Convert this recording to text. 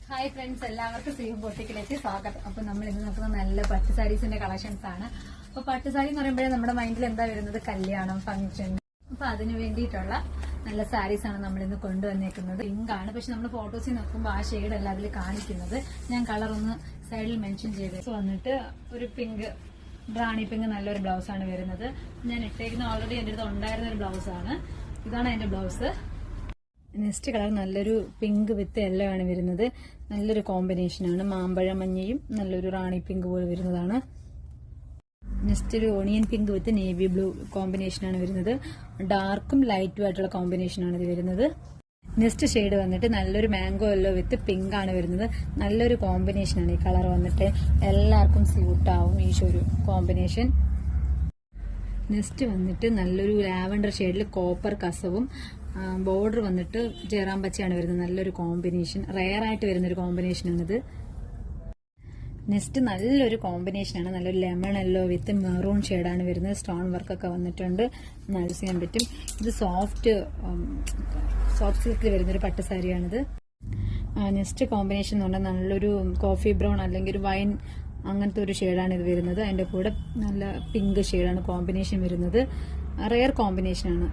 Hi friends, എല്ലാവർക്കും സീഹം ബൊട്ടിക്കിലേക്ക് സ്വാഗതം. അപ്പൊ നമ്മൾ ഇന്ന് നോക്കുന്ന നല്ല പട്ട് സാരീസിന്റെ കളക്ഷൻസ് ആണ്. അപ്പൊ പട്ട് സാരി എന്ന് പറയുമ്പോഴേ നമ്മുടെ മൈൻഡിൽ എന്താ വരുന്നത്? കല്യാണം, ഫംഗ്ഷൻ. അപ്പൊ അതിന് വേണ്ടിയിട്ടുള്ള നല്ല സാരീസ് ആണ് നമ്മൾ ഇന്ന് കൊണ്ടുവന്നേക്കുന്നത്. പിങ്ക് ആണ്, പക്ഷെ നമ്മൾ ഫോട്ടോസിൽ നോക്കുമ്പോൾ ആ ഷെയ്ഡ് അല്ല അതിൽ കാണിക്കുന്നത്. ഞാൻ കളർ ഒന്ന് സൈഡിൽ മെൻഷൻ ചെയ്ത് വന്നിട്ട് ഒരു പിങ്ക്, റാണി പിങ്ക് നല്ലൊരു ബ്ലൗസ് ആണ് വരുന്നത്. ഞാൻ ഇട്ടേക്കുന്ന ഓൾറെഡി എന്റെ അടുത്ത് ഉണ്ടായിരുന്ന ഒരു ബ്ലൗസ് ആണ്. ഇതാണ് എന്റെ ബ്ലൗസ്. നെക്സ്റ്റ് കളർ നല്ലൊരു പിങ്ക് വിത്ത് യെല്ലോ ആണ് വരുന്നത്. നല്ലൊരു കോമ്പിനേഷനാണ്. മാമ്പഴ മഞ്ഞയും നല്ലൊരു റാണി പിങ്ക് പോലെ വരുന്നതാണ്. നെക്സ്റ്റ് ഒരു ഓണിയൻ പിങ്ക് വിത്ത് നേവി ബ്ലൂ കോമ്പിനേഷനാണ് വരുന്നത്. ഡാർക്കും ലൈറ്റും ആയിട്ടുള്ള കോമ്പിനേഷനാണ് ഇത് വരുന്നത്. നെക്സ്റ്റ് ഷെയ്ഡ് വന്നിട്ട് നല്ലൊരു മാംഗോ യെല്ലോ വിത്ത് പിങ്ക് ആണ് വരുന്നത്. നല്ലൊരു കോമ്പിനേഷനാണ് ഈ കളർ വന്നിട്ട്. എല്ലാവർക്കും സ്യൂട്ട് ആവും ഈ ഒരു കോമ്പിനേഷൻ. നെക്സ്റ്റ് വന്നിട്ട് നല്ലൊരു ലാവൻഡർ ഷെയ്ഡിൽ കോപ്പർ കസവും ബോർഡർ വന്നിട്ട് ജയറാം പച്ചയാണ് വരുന്നത്. നല്ലൊരു കോമ്പിനേഷൻ, റെയർ ആയിട്ട് വരുന്നൊരു കോമ്പിനേഷനാണിത്. നെക്സ്റ്റ് നല്ലൊരു കോമ്പിനേഷനാണ്. നല്ലൊരു ലെമൺ യെല്ലോ വിത്ത് മെറൂൺ ഷെയ്ഡാണ് വരുന്നത്. സ്റ്റോൺ വർക്കൊക്കെ വന്നിട്ടുണ്ട്, നല്ല ചെയ്യാൻ പറ്റും. ഇത് സോഫ്റ്റ് സിൽക്കിൽ വരുന്നൊരു പട്ട് സാരിയാണിത്. നെക്സ്റ്റ് കോമ്പിനേഷൻ എന്ന് പറഞ്ഞാൽ നല്ലൊരു കോഫി ബ്രൗൺ അല്ലെങ്കിൽ ഒരു വൈൻ അങ്ങനത്തെ ഒരു ഷെയ്ഡാണ് ഇത് വരുന്നത്. അതിന്റെ കൂടെ നല്ല പിങ്ക് ഷെയ്ഡാണ് കോമ്പിനേഷൻ വരുന്നത്. റെയർ കോമ്പിനേഷനാണ്.